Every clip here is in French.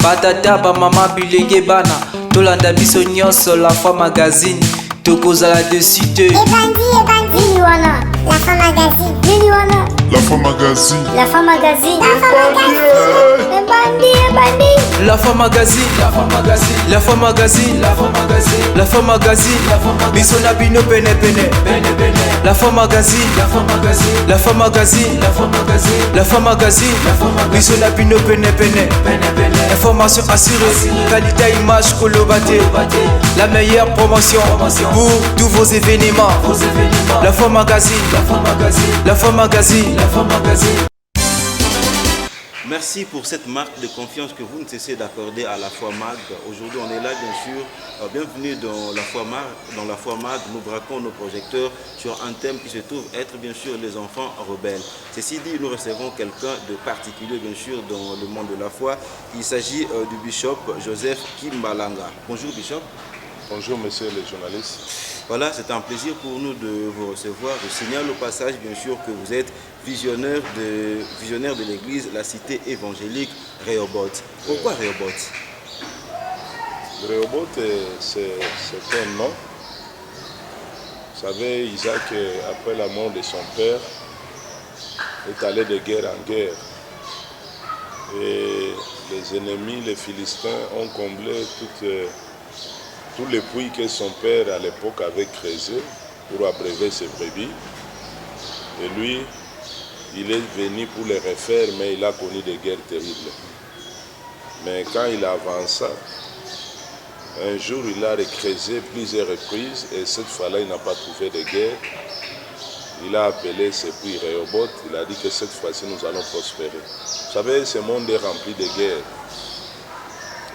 batata bamama bilenge bana tolanda biso nyonso La Foi Magazine tokozala dessus te Nini wana La Foi Magazine. Nini wana La Foi Magazine. La Foi Magazine. La Foi Magazine. La Foi Magazine. La Foi Magazine. La Foi Magazine. La Foi Magazine. Biso na bino pene pene. La Foi Magazine. La Foi Magazine. La Foi Magazine. La Foi Magazine. La Foi Magazine. Biso na bino pene pene. Information assurée, qualité image Kolobate. La meilleure promotion pour tous vos événements. La Foi Magazine. La Foi Magazine. La Foi Magazine. La Foi Magazine. Merci pour cette marque de confiance que vous ne cessez d'accorder à La Foi Mag. Aujourd'hui, on est là, bien sûr. Bienvenue dans La Foi Mag. Dans La Foi Mag, nous braquons nos projecteurs sur un thème qui se trouve être, bien sûr, les enfants rebelles. Ceci dit, nous recevons quelqu'un de particulier, bien sûr, dans le monde de la foi. Il s'agit du bishop Joseph Kimbalanga. Bonjour, bishop. Bonjour, messieurs les journalistes. Voilà, c'est un plaisir pour nous de vous recevoir. Je signale au passage, bien sûr, que vous êtes visionnaire de l'église, la cité évangélique Rehoboth. Pourquoi Rehoboth? Rehoboth, c'est un nom. Vous savez, Isaac, après la mort de son père, est allé de guerre en guerre. Et les ennemis, les Philistins, ont comblé tous les puits que son père à l'époque avait creusés pour abreuver ses brebis. Et lui, il est venu pour les refaire, mais il a connu des guerres terribles. Mais quand il avança, un jour il a recreusé plusieurs reprises et cette fois-là il n'a pas trouvé de guerre. Il a appelé ce puits Rehoboth, il a dit que cette fois-ci nous allons prospérer. Vous savez, ce monde est rempli de guerres.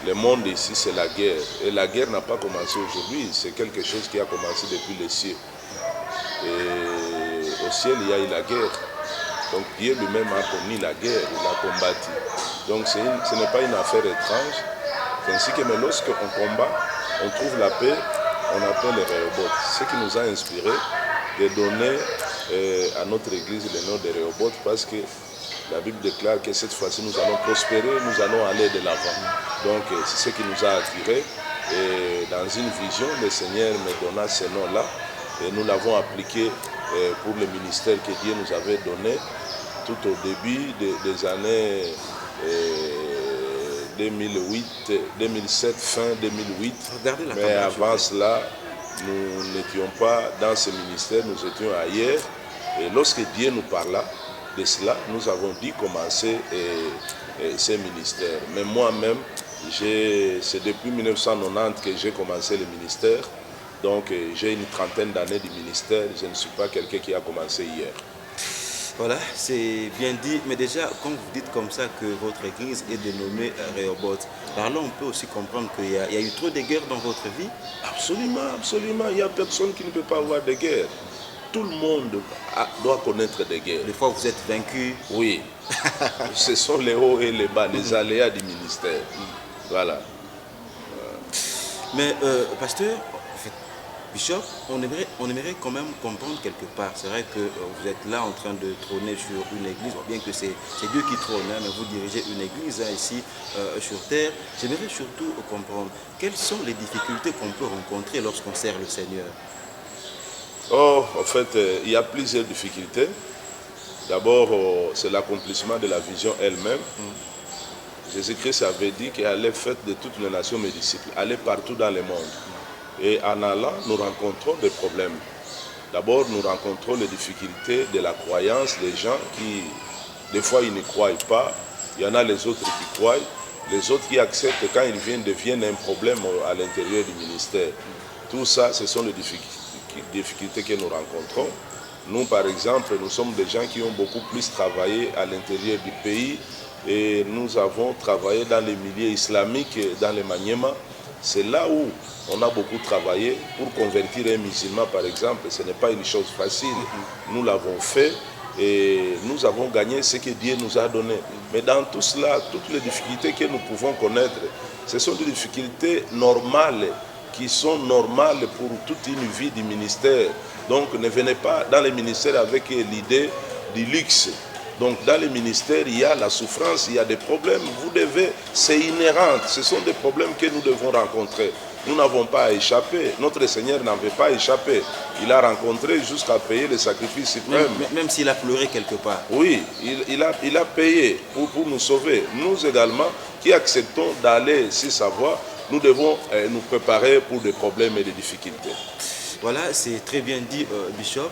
Le monde ici, c'est la guerre. Et la guerre n'a pas commencé aujourd'hui, c'est quelque chose qui a commencé depuis les cieux. Et au ciel, il y a eu la guerre. Donc Dieu lui-même a connu la guerre, il a combattu. Donc ce n'est pas une affaire étrange. C'est ainsi que mais lorsqu'on combat, on trouve la paix, on appelle les Rehoboth. Ce qui nous a inspiré de donner à notre église le nom de Rehoboth parce que la Bible déclare que cette fois-ci nous allons prospérer, nous allons aller de l'avant. Donc c'est ce qui nous a attirés. Et dans une vision, le Seigneur me donna ce nom-là et nous l'avons appliqué pour le ministère que Dieu nous avait donné tout au début des années 2008, 2007, fin 2008. Mais avant cela, nous n'étions pas dans ce ministère, nous étions ailleurs. Et lorsque Dieu nous parla de cela, nous avons dit commencer ce ministère. Mais moi-même, c'est depuis 1990 que j'ai commencé le ministère. Donc j'ai une trentaine d'années du ministère. Je ne suis pas quelqu'un qui a commencé hier. Voilà, c'est bien dit. Mais déjà, quand vous dites comme ça que votre église est dénommée Rehoboth, par là on peut aussi comprendre qu'il y a eu trop de guerres dans votre vie? Absolument, absolument. Il n'y a personne qui ne peut pas avoir de guerre. Tout le monde doit connaître des guerres. Des fois vous êtes vaincu. Oui. Ce sont les hauts et les bas, les aléas du ministère. Voilà. Mais pasteur, bishop, on aimerait quand même comprendre quelque part. C'est vrai que vous êtes là en train de trôner sur une église, bien que c'est Dieu qui trône, hein, mais vous dirigez une église hein, ici sur terre. J'aimerais surtout comprendre quelles sont les difficultés qu'on peut rencontrer lorsqu'on sert le Seigneur. Oh, en fait, il y a plusieurs difficultés. D'abord, c'est l'accomplissement de la vision elle-même. Jésus-Christ avait dit qu'il allait faire de toutes les nations mes disciples, aller partout dans le monde. Et en allant, nous rencontrons des problèmes. D'abord, nous rencontrons les difficultés de la croyance des gens qui, des fois, ils ne croient pas. Il y en a les autres qui croient. Les autres qui acceptent quand ils viennent deviennent un problème à l'intérieur du ministère. Tout ça, ce sont les difficultés que nous rencontrons. Nous, par exemple, nous sommes des gens qui ont beaucoup plus travaillé à l'intérieur du pays et nous avons travaillé dans les milieux islamiques, dans les Maniema. C'est là où on a beaucoup travaillé pour convertir un musulman, par exemple. Ce n'est pas une chose facile. Nous l'avons fait et nous avons gagné ce que Dieu nous a donné. Mais dans tout cela, toutes les difficultés que nous pouvons connaître, ce sont des difficultés normales qui sont normales pour toute une vie du ministère. Donc ne venez pas dans le ministère avec l'idée du luxe. Donc dans les ministères, il y a la souffrance, il y a des problèmes. Vous devez, c'est inhérent. Ce sont des problèmes que nous devons rencontrer. Nous n'avons pas à échapper. Notre Seigneur n'avait pas échappé. Il a rencontré jusqu'à payer le sacrifice suprême. Même s'il a pleuré quelque part. Oui, il a payé pour nous sauver. Nous également, qui acceptons d'aller sur sa voie, nous devons nous préparer pour des problèmes et des difficultés. Voilà, c'est très bien dit, Bishop.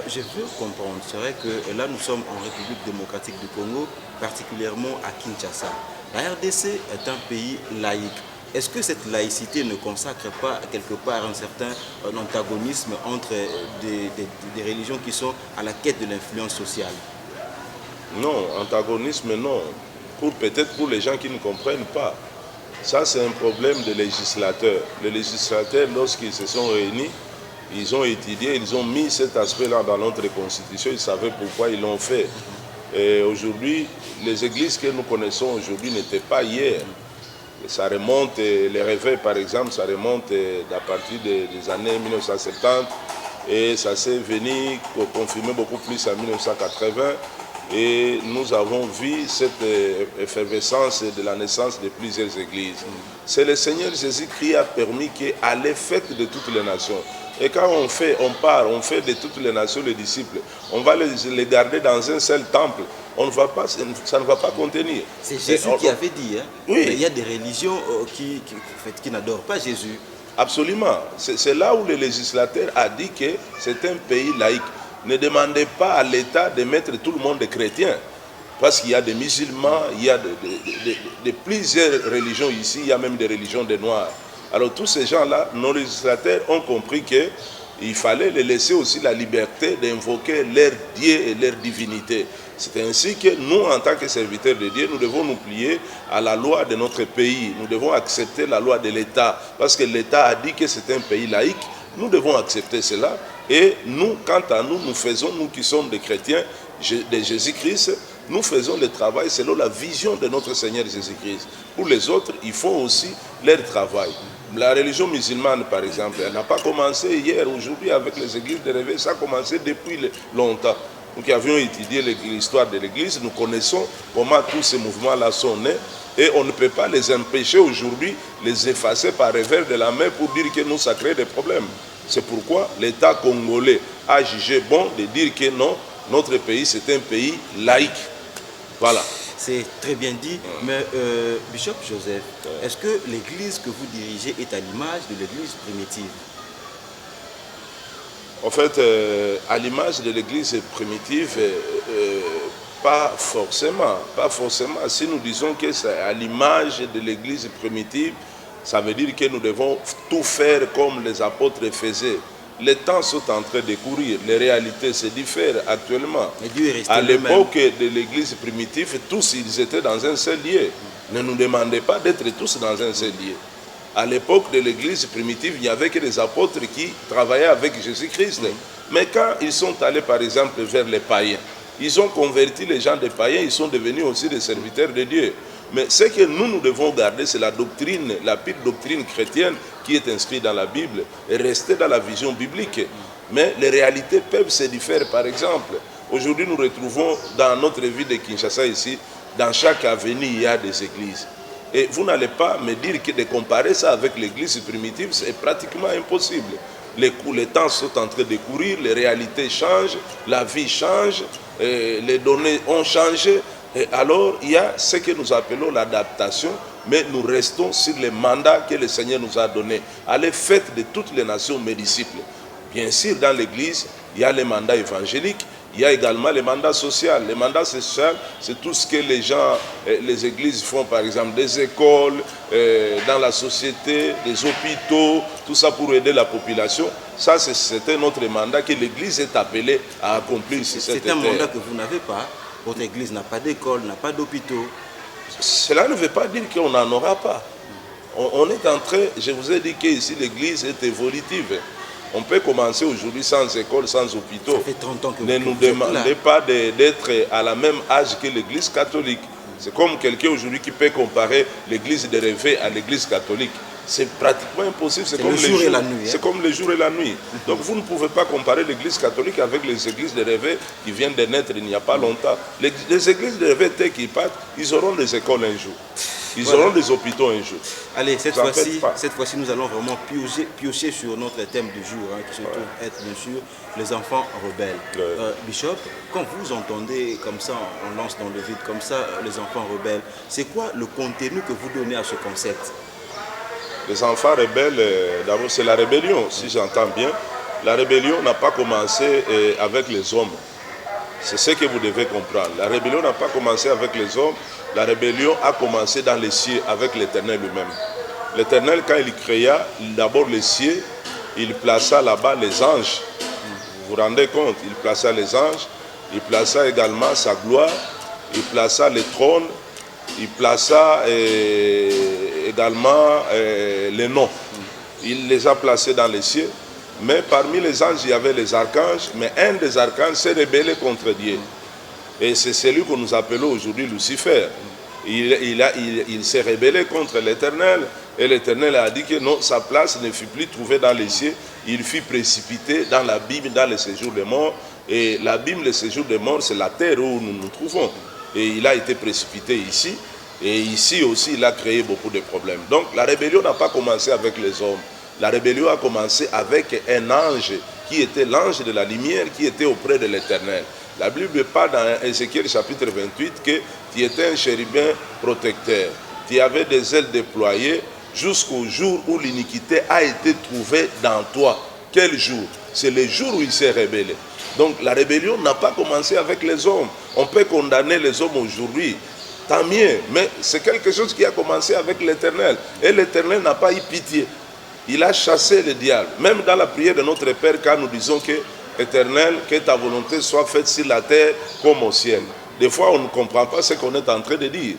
Je veux comprendre, c'est vrai que là, nous sommes en République démocratique du Congo, particulièrement à Kinshasa. La RDC est un pays laïque. Est-ce que cette laïcité ne consacre pas quelque part un certain antagonisme entre des religions qui sont à la quête de l'influence sociale? Non, antagonisme non. Peut-être pour les gens qui ne comprennent pas. Ça, c'est un problème des législateurs. Les législateurs, lorsqu'ils se sont réunis, ils ont étudié, ils ont mis cet aspect-là dans notre constitution, ils savaient pourquoi ils l'ont fait. Et aujourd'hui, les églises que nous connaissons aujourd'hui n'étaient pas hier. Ça remonte, les réveils par exemple, ça remonte à partir des années 1970 et ça s'est venu confirmer beaucoup plus en 1980 et nous avons vu cette effervescence de la naissance de plusieurs églises. C'est le Seigneur Jésus-Christ qui a permis qu'à faites de toutes les nations. Et quand on fait de toutes les nations les disciples, on va les garder dans un seul temple. Ça ne va pas contenir. C'est Jésus qui avait dit, hein? Oui. Il y a des religions qui n'adorent pas Jésus. Absolument. C'est là où le législateur a dit que c'est un pays laïque. Ne demandez pas à l'État de mettre tout le monde des chrétiens. Parce qu'il y a des musulmans, il y a de plusieurs religions ici, il y a même des religions des Noirs. Alors tous ces gens-là, nos législateurs ont compris qu'il fallait les laisser aussi la liberté d'invoquer leur Dieu et leur divinité. C'est ainsi que nous, en tant que serviteurs de Dieu, nous devons nous plier à la loi de notre pays. Nous devons accepter la loi de l'État. Parce que l'État a dit que c'est un pays laïque. Nous devons accepter cela. Et nous, quant à nous, nous faisons, nous qui sommes des chrétiens de Jésus-Christ, nous faisons le travail selon la vision de notre Seigneur Jésus-Christ. Pour les autres, ils font aussi leur travail. La religion musulmane, par exemple, elle n'a pas commencé hier, aujourd'hui, avec les églises de réveil, ça a commencé depuis longtemps. Nous qui avions étudié l'histoire de l'église, nous connaissons comment tous ces mouvements-là sont nés et on ne peut pas les empêcher aujourd'hui, les effacer par revers de la main pour dire que nous, ça crée des problèmes. C'est pourquoi l'État congolais a jugé bon de dire que non, notre pays, c'est un pays laïque. Voilà. C'est très bien dit, mais Bishop Joseph, est-ce que l'église que vous dirigez est à l'image de l'église primitive? En fait, à l'image de l'église primitive, pas forcément. Si nous disons que c'est à l'image de l'église primitive, ça veut dire que nous devons tout faire comme les apôtres faisaient. Les temps sont en train de courir, les réalités se diffèrent actuellement. À l'époque de l'église primitive, tous ils étaient dans un seul lieu. Ne nous demandez pas d'être tous dans un seul lieu. À l'époque de l'église primitive, il n'y avait que les apôtres qui travaillaient avec Jésus-Christ. Mais quand ils sont allés par exemple vers les païens, ils ont converti les gens des païens, ils sont devenus aussi des serviteurs de Dieu. Mais ce que nous devons garder, c'est la doctrine, la pire doctrine chrétienne qui est inscrite dans la Bible et rester dans la vision biblique. Mais les réalités peuvent se différer. Par exemple, aujourd'hui nous retrouvons dans notre ville de Kinshasa ici, dans chaque avenue il y a des églises. Et vous n'allez pas me dire que de comparer ça avec l'église primitive, c'est pratiquement impossible. Les temps sont en train de courir, les réalités changent, la vie change, les données ont changé. Et alors, il y a ce que nous appelons l'adaptation, mais nous restons sur les mandats que le Seigneur nous a donnés. Allez, faites de toutes les nations mes disciples. Bien sûr, dans l'église, il y a les mandats évangéliques, il y a également les mandats sociaux. Les mandats sociaux, c'est tout ce que les gens, les églises font, par exemple, des écoles, dans la société, des hôpitaux, tout ça pour aider la population. Ça, c'est un autre mandat que l'église est appelée à accomplir sur cette terre. C'est un mandat que vous n'avez pas. Votre église n'a pas d'école, n'a pas d'hôpitaux. Cela ne veut pas dire qu'on n'en aura pas. On est en train, je vous ai dit qu'ici l'église est évolutive. On peut commencer aujourd'hui sans école, sans hôpitaux. Ça fait 30 ans que ne nous demandez pas d'être à la même âge que l'église catholique. C'est comme quelqu'un aujourd'hui qui peut comparer l'église de Réveil à l'église catholique. C'est pratiquement impossible. C'est comme le jour et la nuit. C'est comme le jour et la nuit. Donc vous ne pouvez pas comparer l'église catholique avec les églises de réveil qui viennent de naître il n'y a pas longtemps. Les églises de réveil telles qu'ils partent, ils auront des écoles un jour. Ils auront des hôpitaux un jour. Allez, cette fois-ci, nous allons vraiment piocher sur notre thème du jour, hein, qui se trouve être bien sûr les enfants rebelles. Bishop, quand vous entendez comme ça, on lance dans le vide comme ça, les enfants rebelles, c'est quoi le contenu que vous donnez à ce concept? Les enfants rebelles, d'abord c'est la rébellion, si j'entends bien. La rébellion n'a pas commencé avec les hommes. C'est ce que vous devez comprendre. La rébellion n'a pas commencé avec les hommes. La rébellion a commencé dans les cieux avec l'Éternel lui-même. L'Éternel, quand il créa d'abord les cieux, il plaça là-bas les anges. Vous vous rendez compte? Il plaça les anges, il plaça également sa gloire, il plaça les trônes, il plaça également les noms. Il les a placés dans les cieux. Mais parmi les anges, il y avait les archanges, mais un des archanges s'est rebellé contre Dieu. Et c'est celui que nous appelons aujourd'hui Lucifer. Il s'est rebellé contre l'Éternel, et l'Éternel a dit que non, sa place ne fut plus trouvée dans les cieux. Il fut précipité dans l'abîme, dans le séjour des morts. Et l'abîme, le séjour des morts, c'est la terre où nous nous trouvons. Et il a été précipité ici. Et ici aussi, il a créé beaucoup de problèmes. Donc la rébellion n'a pas commencé avec les hommes. La rébellion a commencé avec un ange qui était l'ange de la lumière, qui était auprès de l'Éternel. La Bible parle dans Ézéchiel chapitre 28 que tu étais un chérubin protecteur. Tu avais des ailes déployées jusqu'au jour où l'iniquité a été trouvée dans toi. Quel jour? C'est le jour où il s'est rébellé. Donc la rébellion n'a pas commencé avec les hommes. On peut condamner les hommes aujourd'hui. Tant mieux, mais c'est quelque chose qui a commencé avec l'Éternel. Et l'Éternel n'a pas eu pitié. Il a chassé le diable. Même dans la prière de notre Père, quand nous disons que Éternel, que ta volonté soit faite sur la terre comme au ciel. Des fois, on ne comprend pas ce qu'on est en train de dire.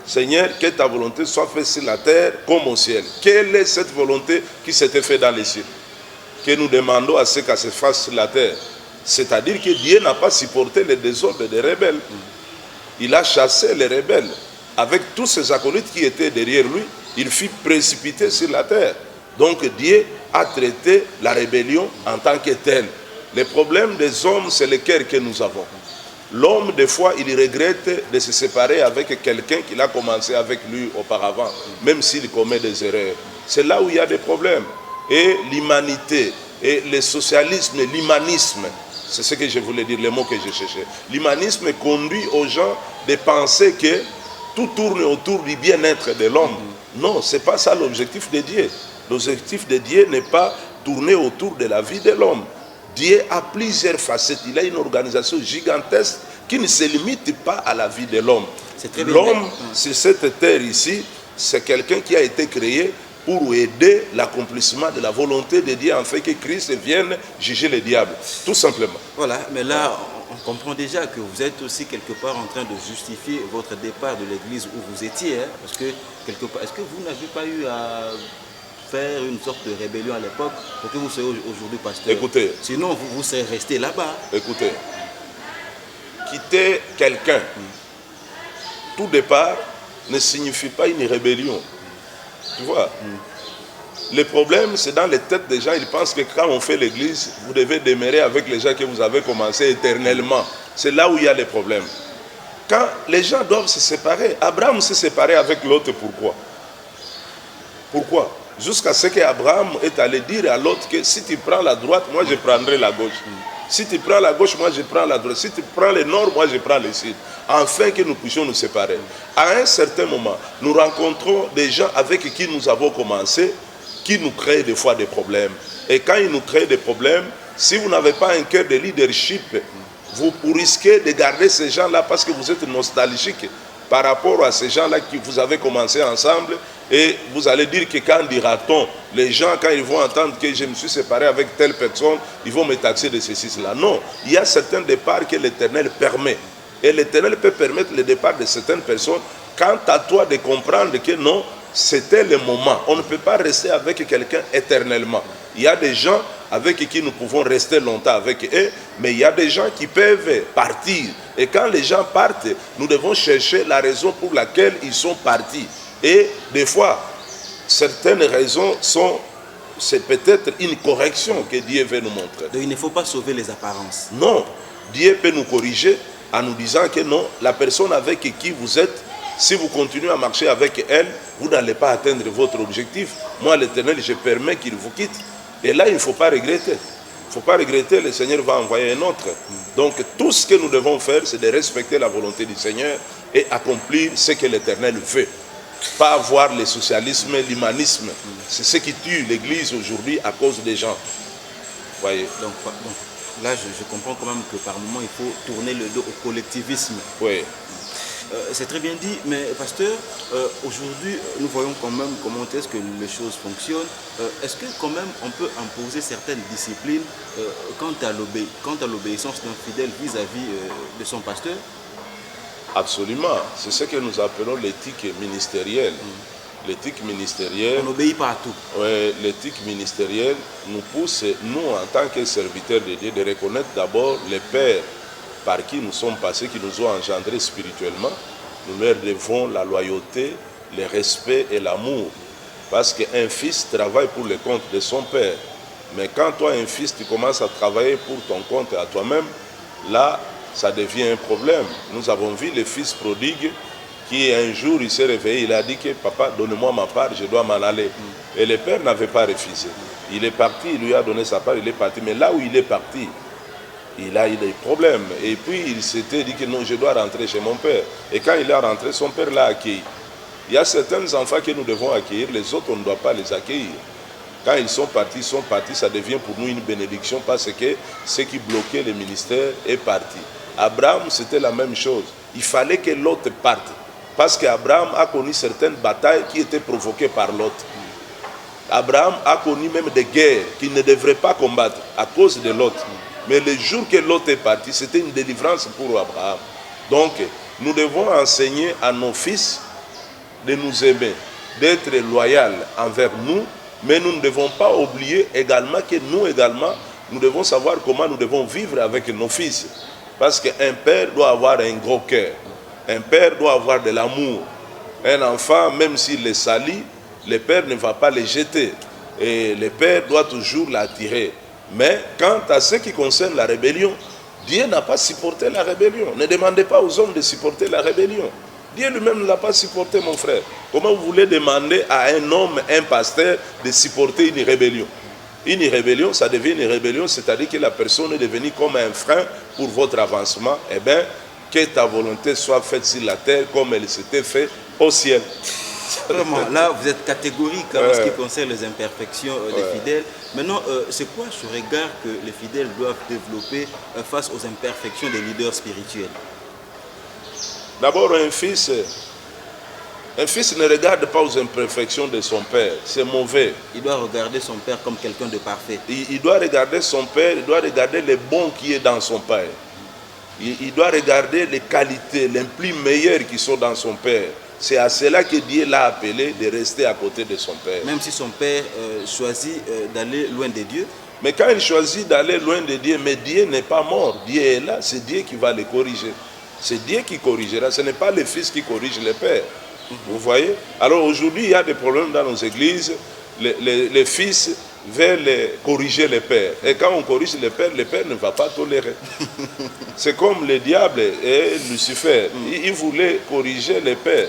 Seigneur, que ta volonté soit faite sur la terre comme au ciel. Quelle est cette volonté qui s'était faite dans les cieux? Que nous demandons à ce qu'elle se fasse sur la terre. C'est-à-dire que Dieu n'a pas supporté les désordres des rebelles. Il a chassé les rebelles. Avec tous ces acolytes qui étaient derrière lui, il fut précipité sur la terre. Donc Dieu a traité la rébellion en tant que telle. Le problème des hommes, c'est le cœur que nous avons. L'homme, des fois, il regrette de se séparer avec quelqu'un qu'il a commencé avec lui auparavant, même s'il commet des erreurs. C'est là où il y a des problèmes. Et l'humanité, et le socialisme, l'humanisme, c'est ce que je voulais dire, le mot que je cherchais. L'humanisme conduit aux gens de penser que tout tourne autour du bien-être de l'homme. Non, ce n'est pas ça l'objectif de Dieu. L'objectif de Dieu n'est pas tourner autour de la vie de l'homme. Dieu a plusieurs facettes. Il a une organisation gigantesque qui ne se limite pas à la vie de l'homme. L'homme, sur cette terre ici, c'est quelqu'un qui a été créé pour aider l'accomplissement de la volonté de Dieu, en fait que Christ vienne juger le diable, tout simplement. Voilà, mais là, on comprend déjà que vous êtes aussi quelque part en train de justifier votre départ de l'église où vous étiez, hein, parce que quelque part, est-ce que vous n'avez pas eu à faire une sorte de rébellion à l'époque pour que vous soyez aujourd'hui pasteur? Écoutez, sinon vous serez resté là-bas. Écoutez, quitter quelqu'un, tout départ, ne signifie pas une rébellion. Tu vois, le problème, c'est dans les têtes des gens. Ils pensent que quand on fait l'église, vous devez demeurer avec les gens que vous avez commencé éternellement. C'est là où il y a les problèmes. Quand les gens doivent se séparer, Abraham s'est séparé avec l'autre, pourquoi? Pourquoi? Jusqu'à ce qu'Abraham est allé dire à l'autre que si tu prends la droite, moi je prendrai la gauche. Si tu prends la gauche, moi je prends la droite. Si tu prends le nord, moi je prends le sud. Afin que nous puissions nous séparer. À un certain moment, nous rencontrons des gens avec qui nous avons commencé, qui nous créent des fois des problèmes. Et quand ils nous créent des problèmes, si vous n'avez pas un cœur de leadership, vous risquez de garder ces gens-là parce que vous êtes nostalgique par rapport à ces gens-là que vous avez commencé ensemble. Et vous allez dire que quand dira-t-on, les gens, quand ils vont entendre que je me suis séparé avec telle personne, ils vont me taxer de ceci, cela. Non, il y a certains départs que l'Éternel permet. Et l'Éternel peut permettre le départ de certaines personnes. Quant à toi de comprendre que non, c'était le moment. On ne peut pas rester avec quelqu'un éternellement. Il y a des gens avec qui nous pouvons rester longtemps avec eux, mais il y a des gens qui peuvent partir. Et quand les gens partent, nous devons chercher la raison pour laquelle ils sont partis. Et des fois, certaines raisons c'est peut-être une correction que Dieu veut nous montrer. Donc il ne faut pas sauver les apparences. Non, Dieu peut nous corriger en nous disant que non, la personne avec qui vous êtes, si vous continuez à marcher avec elle, vous n'allez pas atteindre votre objectif. Moi, l'Éternel, je permets qu'il vous quitte. Et là, il ne faut pas regretter. Il ne faut pas regretter, le Seigneur va envoyer un autre. Donc, tout ce que nous devons faire, c'est de respecter la volonté du Seigneur et accomplir ce que l'Éternel veut. Pas avoir le socialisme, l'humanisme. C'est ce qui tue l'Église aujourd'hui à cause des gens. Voyez. Donc là, je comprends quand même que par moment, il faut tourner le dos au collectivisme. Oui. C'est très bien dit, mais pasteur, aujourd'hui, nous voyons quand même comment est-ce que les choses fonctionnent. Est-ce que quand même on peut imposer certaines disciplines quant à l'obéissance d'un fidèle vis-à-vis de son pasteur? Absolument. C'est ce que nous appelons l'éthique ministérielle. L'éthique ministérielle... On n'obéit pas à tout. Oui, l'éthique ministérielle nous pousse, nous, en tant que serviteurs de Dieu, de reconnaître d'abord les pères par qui nous sommes passés, qui nous ont engendrés spirituellement. Nous leur devons la loyauté, le respect et l'amour. Parce qu'un fils travaille pour le compte de son père. Mais quand toi, un fils, tu commences à travailler pour ton compte et à toi-même, là, ça devient un problème. Nous avons vu le fils prodigue qui, un jour, il s'est réveillé, il a dit que « Papa, donne-moi ma part, je dois m'en aller. » Et le père n'avait pas refusé. Il est parti, il lui a donné sa part, il est parti. Mais là où il est parti, il a eu des problèmes. Et puis, il s'était dit que non, je dois rentrer chez mon père. Et quand il est rentré, son père l'a accueilli. Il y a certains enfants que nous devons accueillir, les autres, on ne doit pas les accueillir. Quand ils sont partis, ça devient pour nous une bénédiction parce que ce qui bloquait le ministère est parti. Abraham, c'était la même chose. Il fallait que Lot parte. Parce qu'Abraham a connu certaines batailles qui étaient provoquées par Lot. Abraham a connu même des guerres qu'il ne devrait pas combattre à cause de Lot. Mais le jour que Lot est parti, c'était une délivrance pour Abraham. Donc, nous devons enseigner à nos fils de nous aimer, d'être loyaux envers nous, mais nous ne devons pas oublier également que nous également, nous devons savoir comment nous devons vivre avec nos fils. Parce qu'un père doit avoir un gros cœur. Un père doit avoir de l'amour. Un enfant, même s'il est sali, le père ne va pas le jeter. Et le père doit toujours l'attirer. Mais quant à ce qui concerne la rébellion, Dieu n'a pas supporté la rébellion. Ne demandez pas aux hommes de supporter la rébellion. Dieu lui-même ne l'a pas supporté, mon frère. Comment vous voulez demander à un homme, un pasteur, de supporter une rébellion? Une rébellion, ça devient une rébellion, c'est-à-dire que la personne est devenue comme un frein pour votre avancement. Eh bien, que ta volonté soit faite sur la terre comme elle s'était faite au ciel. Vraiment, là, vous êtes catégorique en ce qui concerne les imperfections des fidèles. Maintenant, c'est quoi ce regard que les fidèles doivent développer face aux imperfections des leaders spirituels? D'abord, un fils ne regarde pas aux imperfections de son père. C'est mauvais. Il doit regarder son père comme quelqu'un de parfait. Il doit regarder son père, il doit regarder le bon qui est dans son père. Il doit regarder les qualités les plus meilleures qui sont dans son père. C'est à cela que Dieu l'a appelé de rester à côté de son père. Même si son père choisit d'aller loin de Dieu. Mais quand il choisit d'aller loin de Dieu, mais Dieu n'est pas mort. Dieu est là, c'est Dieu qui va le corriger. C'est Dieu qui corrigera, ce n'est pas le fils qui corrige le père. Vous voyez? Alors aujourd'hui, il y a des problèmes dans nos églises. Les fils veulent corriger le père. Et quand on corrige le père ne va pas tolérer. C'est comme le diable et Lucifer. Ils voulaient corriger le père.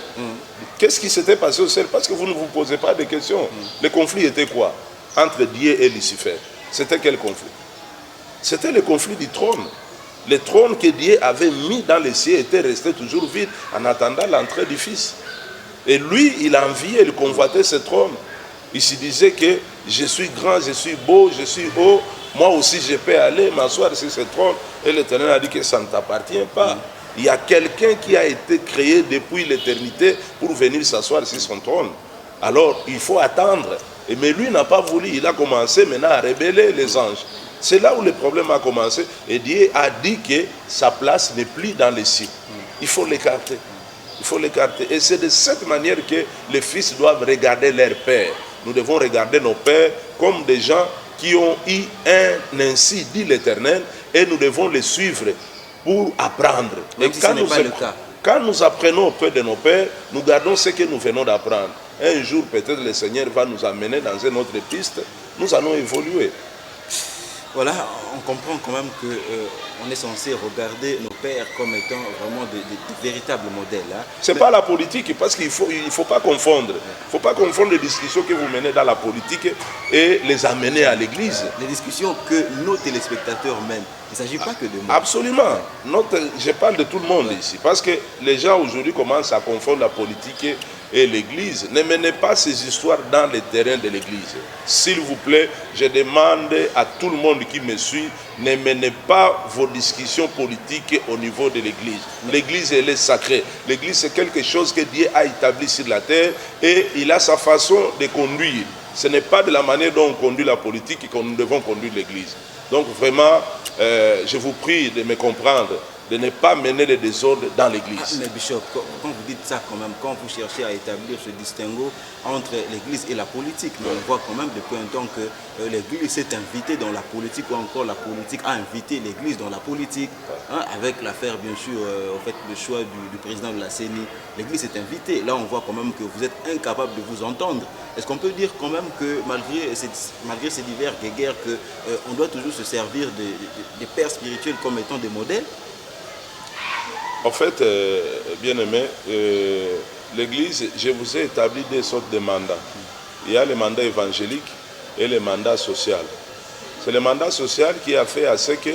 Qu'est-ce qui s'était passé au ciel? Parce que vous ne vous posez pas de questions. Le conflit était quoi? Entre Dieu et Lucifer. C'était quel conflit? C'était le conflit du trône. Le trône que Dieu avait mis dans les cieux était resté toujours vide en attendant l'entrée du Fils. Et lui, il enviait, il convoitait ce trône. Il se disait que je suis grand, je suis beau, je suis haut. Moi aussi, je peux aller m'asseoir sur ce trône. Et l'Éternel a dit que ça ne t'appartient pas. Il y a quelqu'un qui a été créé depuis l'éternité pour venir s'asseoir sur son trône. Alors, il faut attendre. Mais lui n'a pas voulu. Il a commencé maintenant à rébeller les anges. C'est là où le problème a commencé. Et Dieu a dit que sa place n'est plus dans les cieux. Il faut l'écarter. Il faut l'écarter. Et c'est de cette manière que les fils doivent regarder leur père. Nous devons regarder nos pères comme des gens qui ont eu un ainsi dit l'Éternel et nous devons les suivre pour apprendre. Même et si quand, ce n'est pas le cas. Quand nous apprenons auprès de nos pères, nous gardons ce que nous venons d'apprendre. Un jour, peut-être le Seigneur va nous amener dans une autre piste, nous allons évoluer. Voilà, on comprend quand même qu'on est censé regarder nos pères comme étant vraiment de véritables modèles. Hein. Ce n'est pas la politique, parce qu'il faut pas confondre. Il ne faut pas confondre les discussions que vous menez dans la politique et les amener à l'église. Les discussions que nos téléspectateurs mènent, il ne s'agit pas que de moi. Absolument. Je parle de tout le monde ici, parce que les gens aujourd'hui commencent à confondre la politique et l'église. Ne menez pas ces histoires dans les terrains de l'église. S'il vous plaît, je demande à tout le monde qui me suit, ne menez pas vos discussions politiques au niveau de l'église. L'église, elle est sacrée. L'église, c'est quelque chose que Dieu a établi sur la terre et il a sa façon de conduire. Ce n'est pas de la manière dont on conduit la politique que nous devons conduire l'église. Donc vraiment, je vous prie de me comprendre, de ne pas mener les désordres dans l'église. Mais Bishop, quand vous dites ça quand même, quand vous cherchez à établir ce distinguo entre l'église et la politique, on voit quand même depuis un temps que l'église s'est invitée dans la politique, ou encore la politique a invité l'église dans la politique, hein, avec l'affaire bien sûr, le choix du président de la CENI. L'église est invitée. Là on voit quand même que vous êtes incapable de vous entendre. Est-ce qu'on peut dire quand même que malgré ces divers guéguerres, on doit toujours se servir des pères spirituels comme étant des modèles? En fait, bien-aimé, l'Église, je vous ai établi deux sortes de mandats. Il y a le mandat évangélique et le mandat social. C'est le mandat social qui a fait à ce que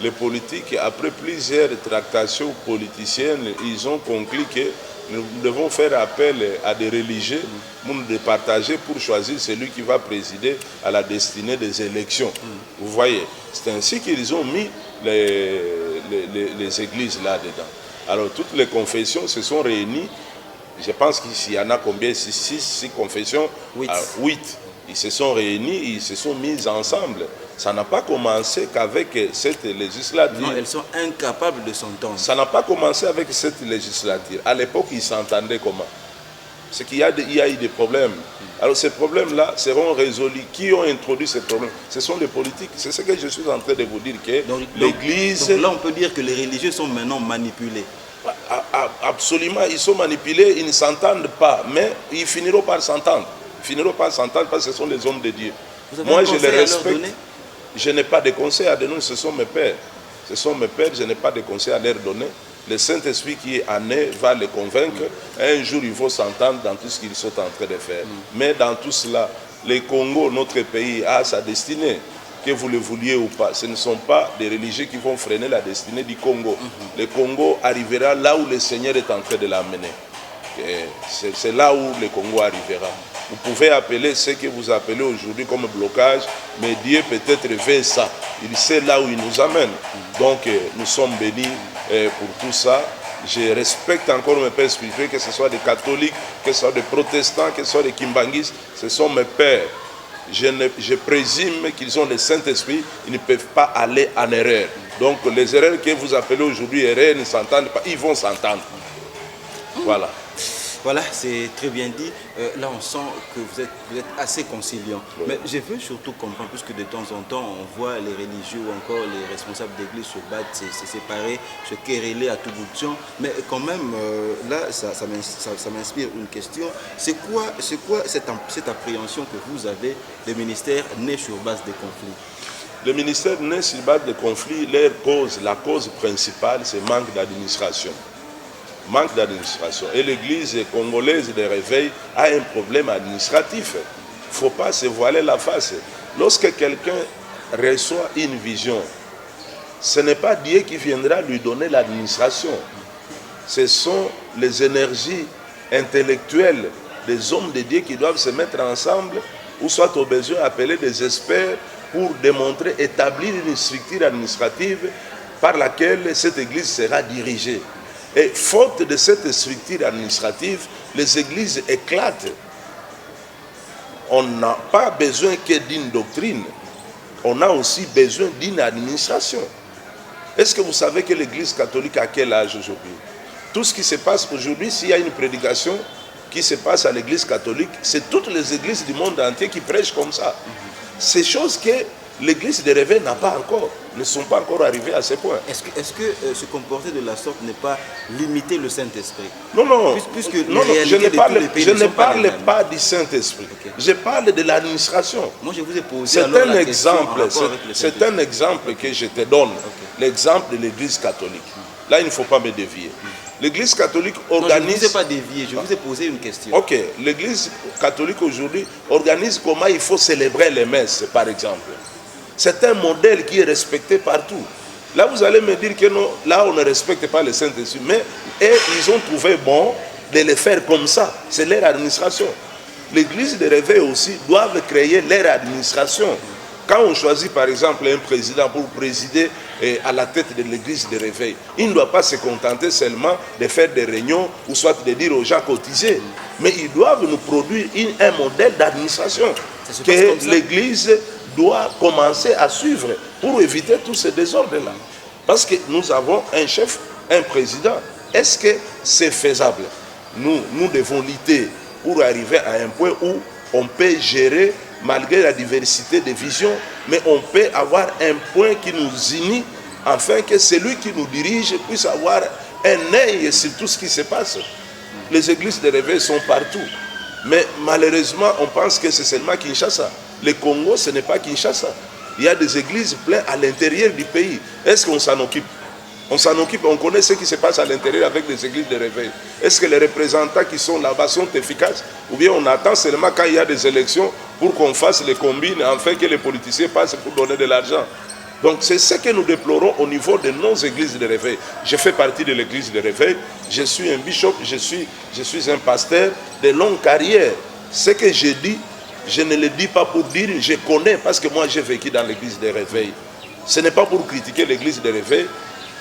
les politiques, après plusieurs tractations politiciennes, ils ont conclu que nous devons faire appel à des religieux pour nous départager pour choisir celui qui va présider à la destinée des élections. Vous voyez, c'est ainsi qu'ils ont mis les églises là-dedans. Alors toutes les confessions se sont réunies. Je pense qu'il y en a combien? 6 confessions? 8. Ils se sont réunis, ils se sont mis ensemble. Ça n'a pas commencé qu'avec cette législature. Non, elles sont incapables de s'entendre. Ça n'a pas commencé avec cette législature. À l'époque, ils s'entendaient comment? C'est qu'il y a eu des problèmes. Alors ces problèmes-là seront résolus. Qui ont introduit ces problèmes? Ce sont les politiques. C'est ce que je suis en train de vous dire, que l'Église... Donc là, on peut dire que les religieux sont maintenant manipulés. Absolument, ils sont manipulés, ils ne s'entendent pas, mais ils finiront par s'entendre. Ils finiront par s'entendre parce que ce sont les hommes de Dieu. Moi, je les respecte. Je n'ai pas de conseils à donner, ce sont mes pères. Ce sont mes pères, je n'ai pas de conseils à leur donner. Le Saint-Esprit qui est en eux va les convaincre. Un jour, il faut s'entendre dans tout ce qu'ils sont en train de faire. Mais dans tout cela, le Congo, notre pays, a sa destinée. Que vous le vouliez ou pas, ce ne sont pas des religieux qui vont freiner la destinée du Congo. Le Congo arrivera là où le Seigneur est en train de l'amener. C'est là où le Congo arrivera. Vous pouvez appeler ce que vous appelez aujourd'hui comme blocage, mais Dieu peut-être veut ça. Il sait là où il nous amène. Donc nous sommes bénis pour tout ça. Je respecte encore mes pères spirituels, que ce soit des catholiques, que ce soit des protestants, que ce soit des kimbanguistes. Ce sont mes pères. Je présume qu'ils ont le Saint-Esprit, ils ne peuvent pas aller en erreur. Donc les erreurs que vous appelez aujourd'hui erreurs ne s'entendent pas, ils vont s'entendre. Voilà. Voilà, c'est très bien dit. Là, on sent que vous êtes assez conciliant. Oui. Mais je veux surtout comprendre, puisque de temps en temps, on voit les religieux ou encore les responsables d'église se battre, se séparer, se quereller à tout bout de champ. Mais quand même, là, ça m'inspire une question. C'est quoi cette appréhension que vous avez des ministères nés sur base des conflits? Les ministères nés sur base des conflits, la cause principale, c'est manque d'administration. Manque d'administration. Et l'Église congolaise de réveil a un problème administratif. Il ne faut pas se voiler la face. Lorsque quelqu'un reçoit une vision, ce n'est pas Dieu qui viendra lui donner l'administration. Ce sont les énergies intellectuelles des hommes de Dieu qui doivent se mettre ensemble, ou soit au besoin appeler des experts pour démontrer, établir une structure administrative par laquelle cette Église sera dirigée. Et faute de cette structure administrative, les églises éclatent. On n'a pas besoin que d'une doctrine, on a aussi besoin d'une administration. Est-ce que vous savez que l'église catholique a quel âge aujourd'hui? Tout ce qui se passe aujourd'hui, s'il y a une prédication qui se passe à l'église catholique, c'est toutes les églises du monde entier qui prêchent comme ça. Ces choses que l'église de réveil ne sont pas encore arrivés à ce point. Est-ce que se comporter de la sorte n'est pas limiter le Saint-Esprit? Non, Puisque non, je ne parle pas du Saint-Esprit. Okay. Je parle de l'administration. Moi, je vous ai posé C'est alors un la question en exemple, rapport avec le c'est Saint-Esprit. un exemple que je te donne. L'exemple de l'église catholique. Là, il ne faut pas me dévier. L'église catholique organise... Non, je ne vous ai pas dévié, je vous ai posé une question. Ok, l'église catholique aujourd'hui organise comment il faut célébrer les messes, par exemple. C'est un modèle qui est respecté partout. Là, vous allez me dire que non, là, on ne respecte pas le Saint-Esprit. Mais ils ont trouvé bon de le faire comme ça. C'est leur administration. L'église de réveil aussi doivent créer leur administration. Quand on choisit par exemple un président pour présider à la tête de l'église de réveil, il ne doit pas se contenter seulement de faire des réunions ou soit de dire aux gens cotisés. Mais ils doivent nous produire un modèle d'administration que l'église doit commencer à suivre pour éviter tous ces désordres-là. Parce que nous avons un chef, un président. Est-ce que c'est faisable? Nous devons lutter pour arriver à un point où on peut gérer malgré la diversité des visions, mais on peut avoir un point qui nous unit afin que celui qui nous dirige puisse avoir un œil sur tout ce qui se passe. Les églises de réveil sont partout, mais malheureusement, on pense que c'est seulement Kinshasa. Le Congo, ce n'est pas Kinshasa. Il y a des églises pleines à l'intérieur du pays. Est-ce qu'on s'en occupe? On s'en occupe, on connaît ce qui se passe à l'intérieur avec les églises de réveil. Est-ce que les représentants qui sont là-bas sont efficaces? Ou bien on attend seulement quand il y a des élections pour qu'on fasse les combines afin que les politiciens passent pour donner de l'argent? Donc c'est ce que nous déplorons au niveau de nos églises de réveil. Je fais partie de l'église de réveil, je suis un bishop, je suis un pasteur de longue carrière. Ce que je dis, je ne le dis pas pour dire, je connais parce que moi j'ai vécu dans l'église de réveil. Ce n'est pas pour critiquer l'église de réveil.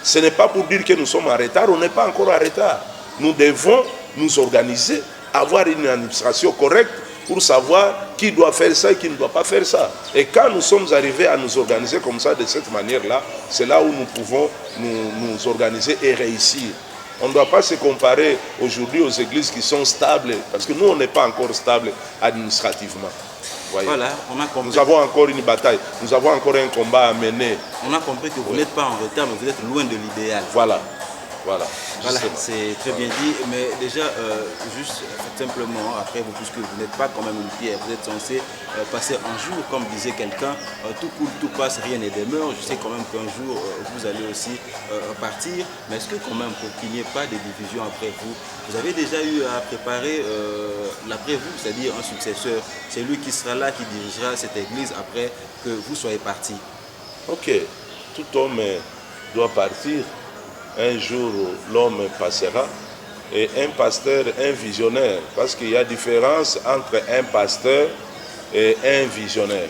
Ce n'est pas pour dire que nous sommes en retard, on n'est pas encore en retard. Nous devons nous organiser, avoir une administration correcte pour savoir qui doit faire ça et qui ne doit pas faire ça. Et quand nous sommes arrivés à nous organiser comme ça, de cette manière-là, c'est là où nous pouvons nous organiser et réussir. On ne doit pas se comparer aujourd'hui aux églises qui sont stables, parce que nous, on n'est pas encore stable administrativement. Voyez. Voilà, on a compris. Nous avons encore une bataille, nous avons encore un combat à mener. On a compris que vous n'êtes pas en retard, mais vous êtes loin de l'idéal. Voilà. Voilà, c'est très bien dit, mais déjà, juste simplement, après vous, puisque vous n'êtes pas quand même une pierre, vous êtes censé passer un jour, comme disait quelqu'un, tout coule, tout passe, rien ne demeure. Je sais quand même qu'un jour, vous allez aussi partir, mais est-ce que quand même, pour qu'il n'y ait pas de division après vous, vous avez déjà eu à préparer l'après-vous, c'est-à-dire un successeur, c'est lui qui sera là, qui dirigera cette église après que vous soyez parti? Ok, tout homme doit partir. Un jour, l'homme passera. Et un pasteur, un visionnaire. Parce qu'il y a différence entre un pasteur et un visionnaire.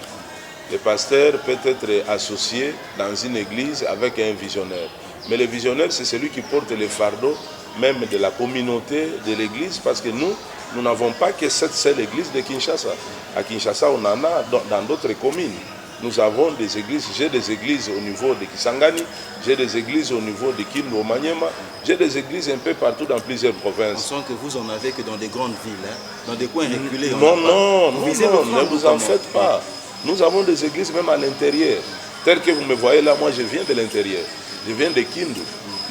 Le pasteur peut être associé dans une église avec un visionnaire. Mais le visionnaire, c'est celui qui porte le fardeau même de la communauté de l'église. Parce que nous n'avons pas que cette seule église de Kinshasa. À Kinshasa, on en a dans d'autres communes. Nous avons des églises, j'ai des églises au niveau de Kisangani, j'ai des églises au niveau de Kindu au Maniema, j'ai des églises un peu partout dans plusieurs provinces. On sent que vous en avez que dans des grandes villes, hein, dans des coins reculés. Non, ne vous en faites pas. Nous avons des églises même à l'intérieur. Tel que vous me voyez là, moi je viens de l'intérieur. Je viens de Kindu,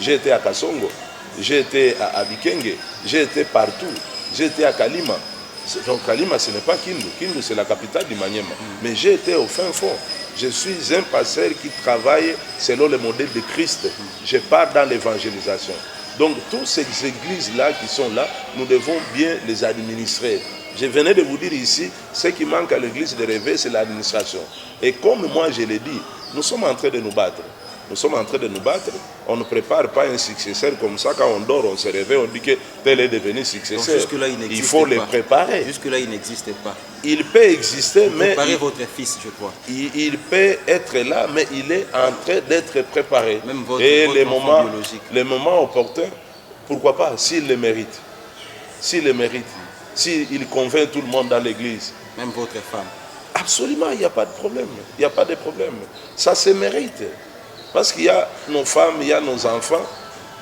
j'ai été à Kasongo, j'ai été à Bikenge, j'ai été partout, j'ai été à Kalima. Donc Kalima, ce n'est pas Kindu. Kindu, c'est la capitale du Maniema. Mais j'ai été au fin fond. Je suis un pasteur qui travaille selon le modèle de Christ. Je pars dans l'évangélisation. Donc toutes ces églises-là qui sont là, nous devons bien les administrer. Je venais de vous dire ici, ce qui manque à l'église de réveil, c'est l'administration. Et comme moi je l'ai dit, nous sommes en train de nous battre. Nous sommes en train de nous battre. On ne prépare pas un successeur comme ça. Quand on dort, on se réveille, on dit que tel est devenu successeur. Il faut le préparer. Jusque-là, il n'existe pas. Il peut exister, mais... Préparez votre fils, je crois. Il peut être là, mais il est en train d'être préparé. Même votre biologique. Les moments opportuns, pourquoi pas, s'il le mérite. S'il le mérite. S'il convainc tout le monde dans l'église. Même votre femme. Absolument, il n'y a pas de problème. Il n'y a pas de problème. Ça se mérite. Parce qu'il y a nos femmes, il y a nos enfants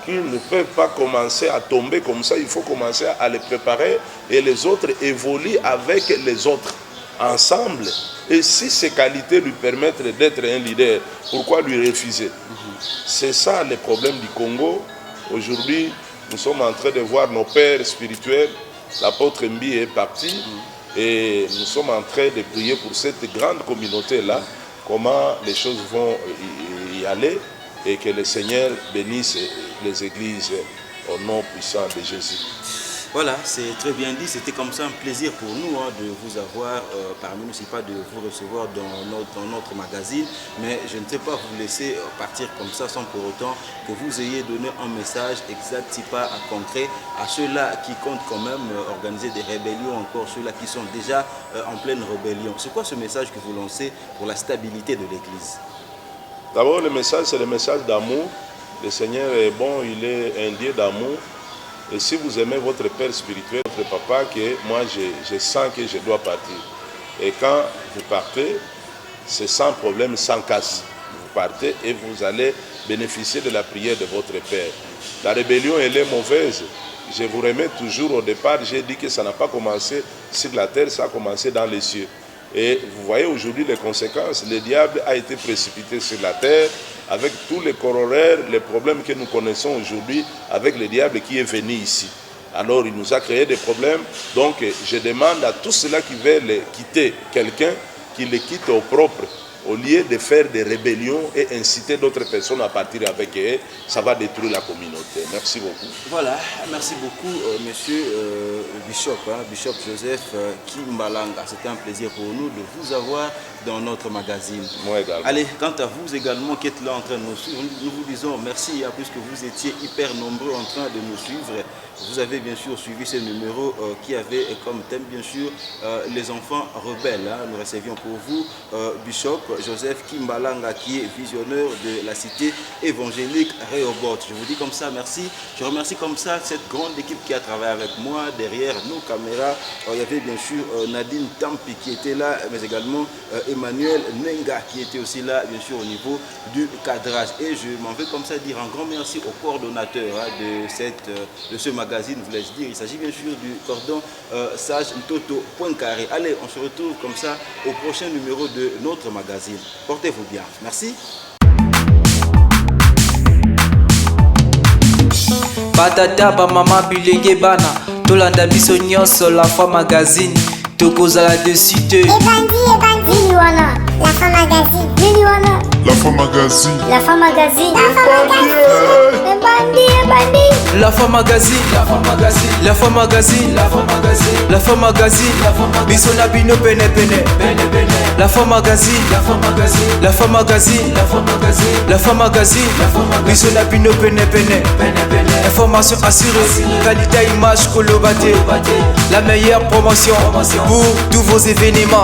qui ne peuvent pas commencer à tomber comme ça. Il faut commencer à les préparer et les autres évoluent avec les autres. ensemble. Et si ses qualités lui permettent d'être un leader, pourquoi lui refuser? C'est ça le problème du Congo. Aujourd'hui, nous sommes en train de voir nos pères spirituels. L'apôtre Mbi est parti et nous sommes en train de prier pour cette grande communauté-là, comment les choses vont y aller et que le Seigneur bénisse les églises au nom puissant de Jésus. Voilà, c'est très bien dit. C'était comme ça un plaisir pour nous de vous avoir parmi nous. C'est pas de vous recevoir dans notre magazine, mais je ne sais pas vous laisser partir comme ça sans pour autant que vous ayez donné un message exact, si pas concret, à ceux-là qui comptent quand même organiser des rébellions, encore ceux-là qui sont déjà en pleine rébellion. C'est quoi ce message que vous lancez pour la stabilité de l'Église? D'abord, le message, c'est le message d'amour. Le Seigneur est bon, il est un Dieu d'amour. Et si vous aimez votre père spirituel, votre papa, que moi je sens que je dois partir. Et quand vous partez, c'est sans problème, sans casse. Vous partez et vous allez bénéficier de la prière de votre père. La rébellion, elle est mauvaise. Je vous remets toujours au départ, j'ai dit que ça n'a pas commencé sur la terre, ça a commencé dans les cieux. Et vous voyez aujourd'hui les conséquences. Le diable a été précipité sur la terre avec tous les corollaires, les problèmes que nous connaissons aujourd'hui avec le diable qui est venu ici. Alors il nous a créé des problèmes. Donc je demande à tous ceux-là qui veulent quitter quelqu'un, qu'ils le quittent au propre. Au lieu de faire des rébellions et inciter d'autres personnes à partir avec eux, ça va détruire la communauté. Merci beaucoup. Voilà, merci beaucoup, monsieur Bishop, Bishop Joseph Kimbalanga. C'était un plaisir pour nous de vous avoir dans notre magazine. Moi également. Allez, quant à vous également qui êtes là en train de nous suivre, nous vous disons merci, puisque vous étiez hyper nombreux en train de nous suivre. Vous avez bien sûr suivi ce numéro qui avait comme thème bien sûr les enfants rebelles. Nous recevions pour vous Bishop Joseph Kimbalanga, qui est visionneur de la cité évangélique Rehoboth. Je vous dis comme ça merci. Je remercie comme ça cette grande équipe qui a travaillé avec moi derrière nos caméras. Il y avait bien sûr Nadine Tampi qui était là, mais également Emmanuel Nenga qui était aussi là bien sûr au niveau du cadrage. Et je m'en vais comme ça dire un grand merci au coordonnateur de ce magazine, vous laisse dire. Il s'agit bien sûr du cordon Sage Ntoto Poincaré. Allez, on se retrouve comme ça au prochain numéro de notre magazine. Portez-vous bien. Merci. Batata ba mama bilenge bana tolanda biso nyonso la fois magazine tokozala dessus te Ebandi wana la fin magazine. Nini wana La fin magazine. la fin magazine. Ebandi La fois magazine, la fois magazine, la fois magazine, la fois magazine, la fois magazine, la fois magazine, biso na bino pene pene, pene pene. La fois magazine, la fois magazine, la fois magazine, la fois magazine, la fois magazine, la fois magazine, biso na bino pene pene, pene pene. Information assurée, qualité image kolobate, la meilleure promotion pour tous vos événements.